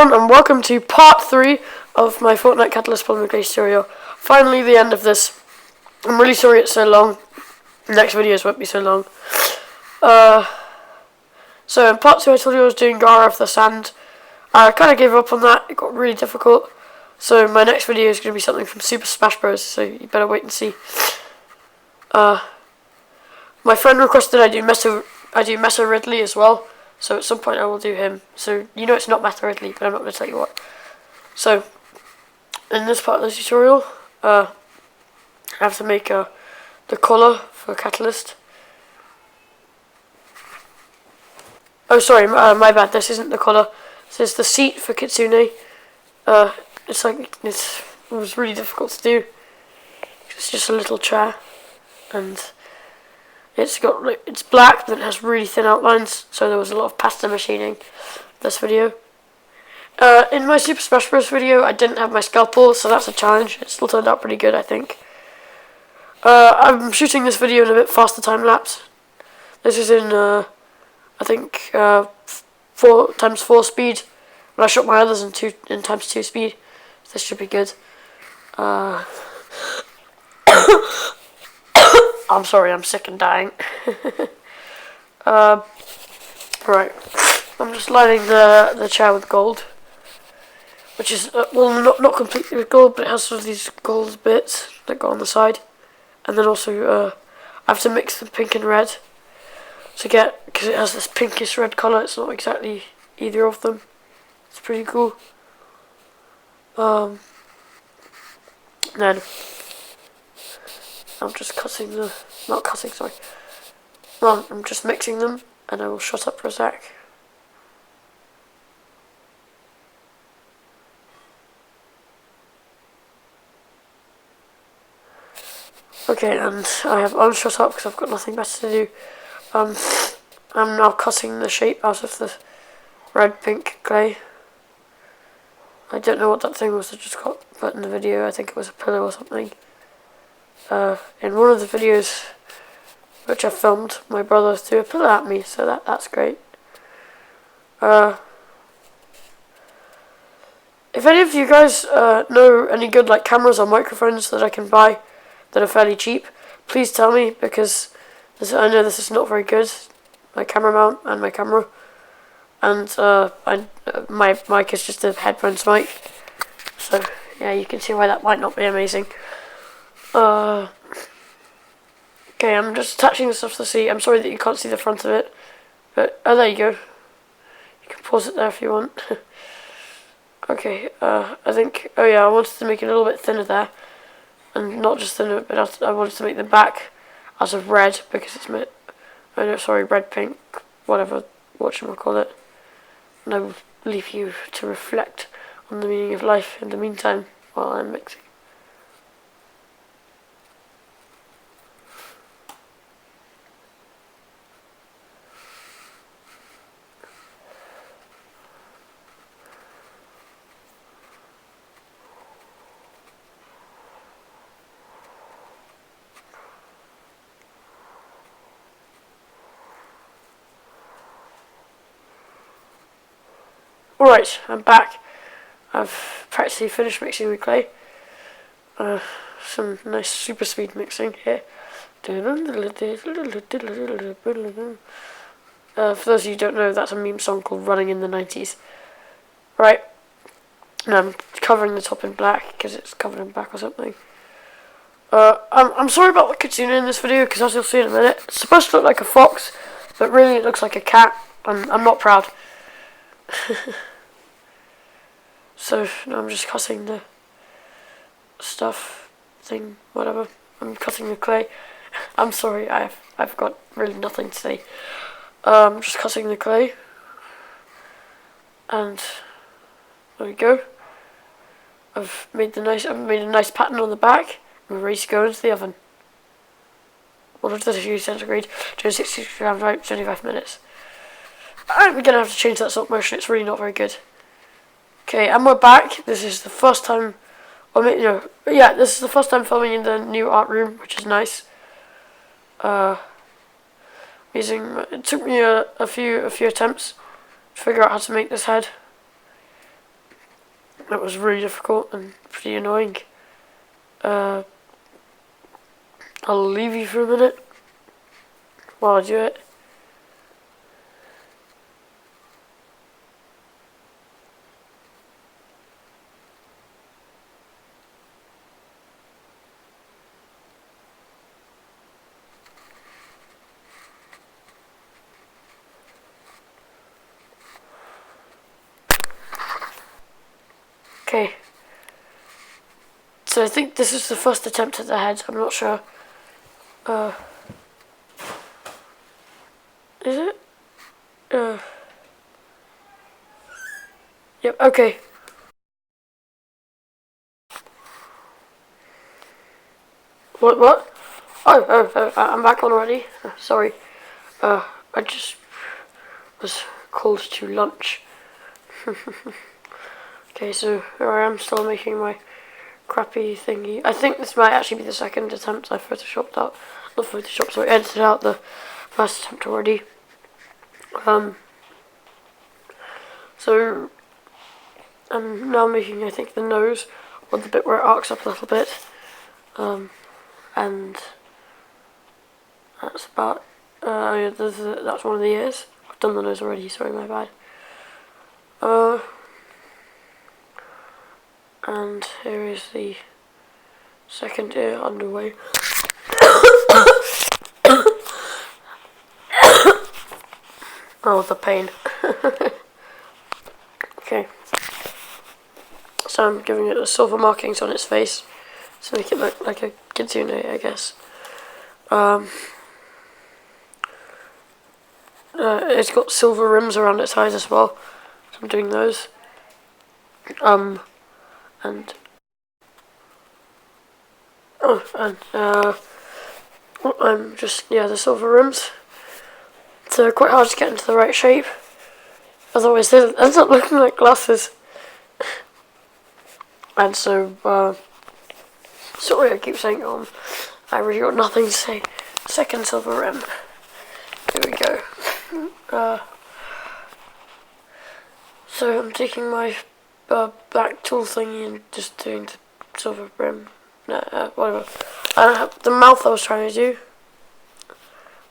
everyone, and welcome to part 3 of my Fortnite Catalyst polymer glaze tutorial. Finally, the end of this. I'm really sorry it's so long. The next videos won't be so long. So in part 2 I told you I was doing Gara of the Sand. I kind of gave up on that, it got really difficult. So my next video is going to be something from Super Smash Bros, so you better wait and see. My friend requested I do Mesa Ridley as well. So at some point I will do him. So you know it's not Meta Ridley, but I'm not going to tell you what. So in this part of the tutorial, I have to make the collar for Catalyst. Oh sorry, my bad. This isn't the collar. This is the seat for Kitsune. It was really difficult to do. It's just a little chair, and it's black, but it has really thin outlines, so there was a lot of pasta machining this video. In my Super Smash Bros video, I didn't have my scalpel, so that's a challenge. It still turned out pretty good, I think. I'm shooting this video in a bit faster time lapse. This is in, I think, 4x4 speed. When I shot my others in x2 speed, so this should be good. I'm sorry, I'm sick and dying. Right, I'm just lining the chair with gold, which is well, not completely with gold, but it has sort of these gold bits that go on the side, and then also I have to mix the pink and red to get, because it has this pinkish red colour. It's not exactly either of them. It's pretty cool. Then I'm just I'm just mixing them, and I will shut up for a sec. Okay, and I have unshut up because I've got nothing better to do. I'm now cutting the shape out of the red pink clay. I don't know what that thing was that just got put in the video. I think it was a pillow or something. In one of the videos which I filmed, my brother threw a pillow at me, so that's great. If any of you guys know any good cameras or microphones that I can buy that are fairly cheap, please tell me, because I know this is not very good, my camera mount and my camera, and my mic is just a headphones mic, so yeah, you can see why that might not be amazing. Okay, I'm just attaching the stuff to the seat. I'm sorry that you can't see the front of it, but oh, there you go. You can pause it there if you want. Okay, I think, oh yeah, I wanted to make it a little bit thinner there, and not just thinner, but I wanted to make the back out of red, because it's red pink, whatchamacallit. And I will leave you to reflect on the meaning of life in the meantime while I'm mixing. Alright, I'm back. I've practically finished mixing with clay. Some nice super speed mixing here. For those of you who don't know, that's a meme song called Running in the 90s. Right, and I'm covering the top in black because it's covered in black or something. I'm sorry about the kitsune in this video, because as you'll see in a minute, it's supposed to look like a fox, but really it looks like a cat. I'm not proud. So now I'm just cutting the stuff thing, whatever. I'm cutting the clay. I'm sorry, I've got really nothing to say. I'm just cutting the clay, and there we go. I've made a nice pattern on the back. I'm ready to go into the oven. 130 degrees centigrade, 260 grams, right, 75 minutes. I'm gonna have to change that stop motion. It's really not very good. Okay, and we're back. This is the first time, this is the first time filming in the new art room, which is nice. It took me a few attempts to figure out how to make this head. That was really difficult and pretty annoying. I'll leave you for a minute while I do it. Okay. So I think this is the first attempt at the head. I'm not sure. Is it? Yep, okay. What? Oh, I'm back on already. Sorry. I just was called to lunch. Okay, so here I am still making my crappy thingy. I think this might actually be the second attempt. I photoshopped out, not photoshopped, sorry, edited out the first attempt already. So I'm now making, I think, the nose, or the bit where it arcs up a little bit, and that's about. That's one of the ears. I've done the nose already. Sorry, my bad. And here is the second ear underway. Oh, the pain. Okay. So I'm giving it the silver markings on its face to make it look like a kitsune, I guess. It's got silver rims around its eyes as well, so I'm doing those. And I'm just, the silver rims. So they're quite hard to get into the right shape. Otherwise, they end up looking like glasses. And so, sorry I keep saying I really got nothing to say. Second silver rim. Here we go. So I'm taking my black tool thingy and just doing the silver rim. Whatever. I don't have the mouth I was trying to do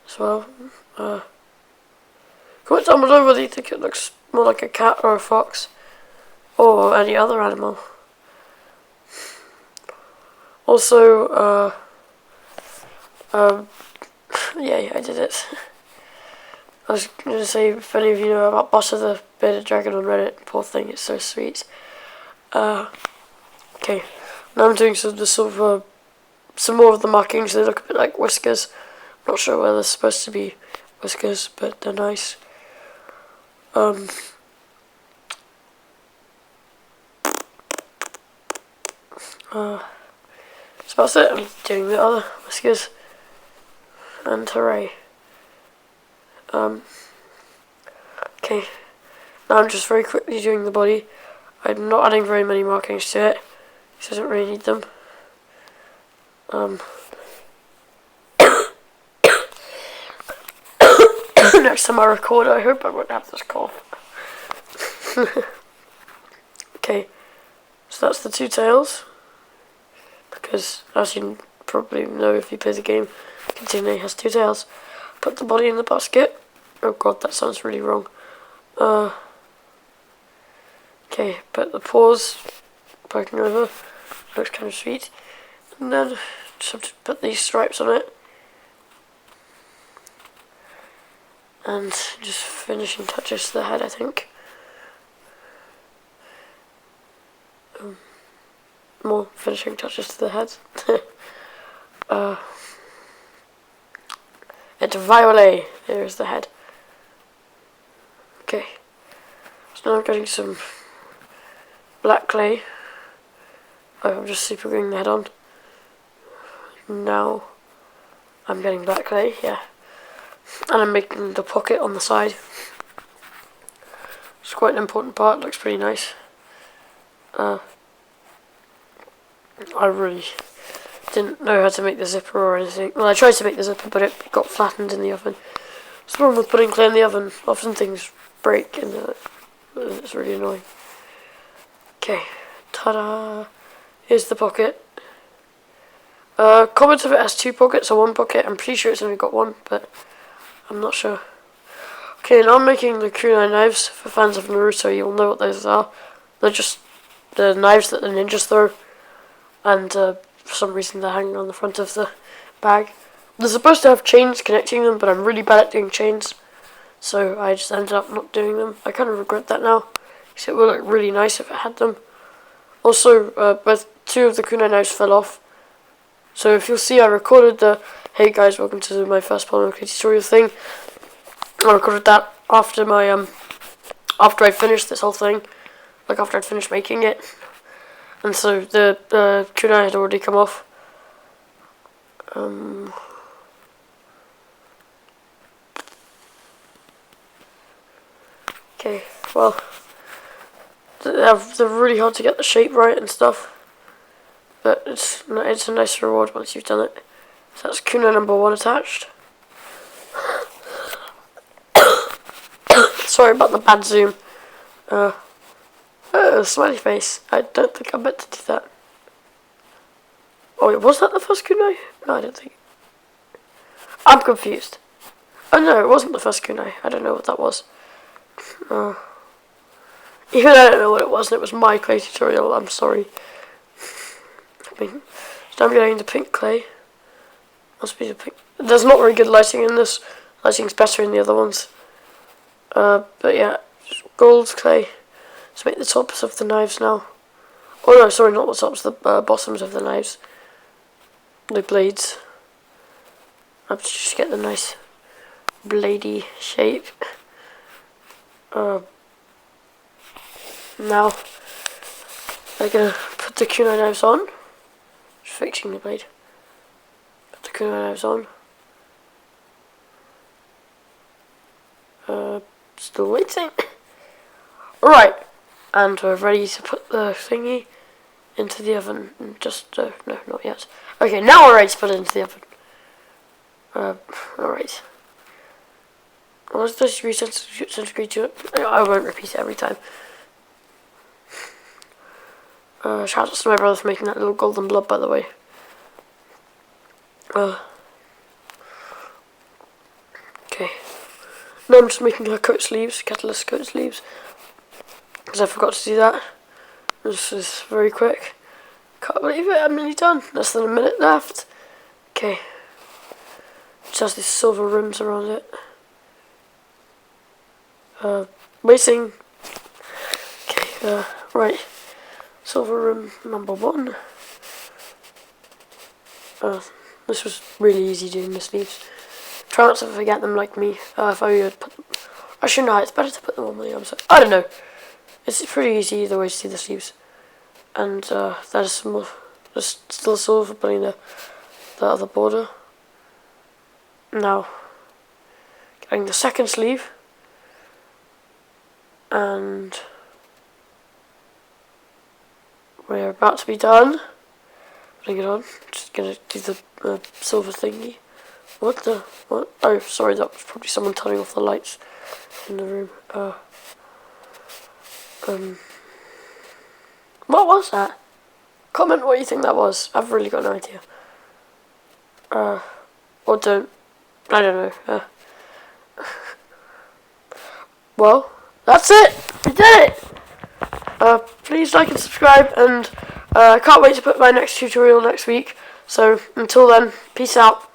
as well. Comment down below whether you think it looks more like a cat or a fox or any other animal. Also, yeah, I did it. I was going to say, if any of you know about Butter the Bearded Dragon on Reddit, poor thing, it's so sweet. Okay, now I'm doing some more of the markings. They look a bit like whiskers. Not sure whether they're supposed to be whiskers, but they're nice. So that's it. I'm doing the other whiskers. And hooray. Okay. Now I'm just very quickly doing the body. I'm not adding very many markings to it, because I don't really need them. Next time I record, I hope I won't have this cough. Okay, so that's the two tails. Because, as you probably know if you play the game, Kitsune has two tails. Put the body in the basket. Oh god, that sounds really wrong. Okay, put the paws poking over. Looks kind of sweet. And then just have to put these stripes on it. And just finishing touches to the head, I think. More finishing touches to the head. It's violet. There's the head. Okay. So now I'm getting some black clay. Oh, I'm just super gluing the head on. Now I'm getting black clay, yeah. And I'm making the pocket on the side. It's quite an important part, looks pretty nice. I really didn't know how to make the zipper or anything. Well, I tried to make the zipper, but it got flattened in the oven. It's the problem with putting clay in the oven. Often things break and it's really annoying. Okay, Ta-da! Here's the pocket. Comment if it has 2 pockets or 1 pocket. I'm pretty sure it's only got 1, but I'm not sure. Okay, now I'm making the kunai knives. For fans of Naruto, you'll know what those are. They're just the knives that the ninjas throw, and for some reason they're hanging on the front of the bag. They're supposed to have chains connecting them, but I'm really bad at doing chains, so I just ended up not doing them. I kind of regret that now, because it would look really nice if it had them. Also, both 2 of the kunai knives fell off. So if you'll see, I recorded the "Hey guys, welcome to my first polymer clay tutorial" thing. I recorded that after my after I finished this whole thing, like after I'd finished making it, and so the kunai had already come off. Okay, well, they're really hard to get the shape right and stuff, but it's a nice reward once you've done it. So that's kunai number 1 attached. Sorry about the bad zoom. Smiley face. I don't think I meant to do that. Oh wait, was that the first kunai? No, I don't think. I'm confused. Oh no, it wasn't the first kunai. I don't know what that was. Even I don't know what it was, and it was my clay tutorial. I'm sorry. So I'm getting the pink clay. Must be the pink. There's not very good lighting in this. Lighting's better in the other ones. But yeah, gold clay to make the tops of the knives now. Oh no, sorry, not the tops, the bottoms of the knives. The blades. I have to just get the nice bladey shape. Now I'm gonna put the kunai knives on. Just fixing the blade. Put the kunai knives on. Still waiting. Alright, and we're ready to put the thingy into the oven. Just, no, not yet. Okay, now we're ready to put it into the oven. Alright. What's the degree centigrade to it? I won't repeat it every time. Shout out to my brother for making that little golden blob, by the way. Okay. Now I'm just making her coat sleeves, catalyst coat sleeves, because I forgot to do that. This is very quick. Can't believe it, I'm nearly done. Less than a minute left. Okay. Just has these silver rims around it. Racing. Okay, right. Silver rim number 1. This was really easy doing the sleeves. Try not to forget them like me. If I would put them, actually no, it's better to put them on the other side. I don't know. It's pretty easy either way to do the sleeves. And there's still silver putting the other border. Now, getting the second sleeve. And we're about to be done. Putting it on. Just gonna do the silver thingy. What? Oh, sorry, that was probably someone turning off the lights in the room. What was that? Comment what you think that was. I've really got no idea. Or don't. I don't know. Well, that's it. We did it. Please like and subscribe, and I can't wait to put my next tutorial next week. So until then, peace out.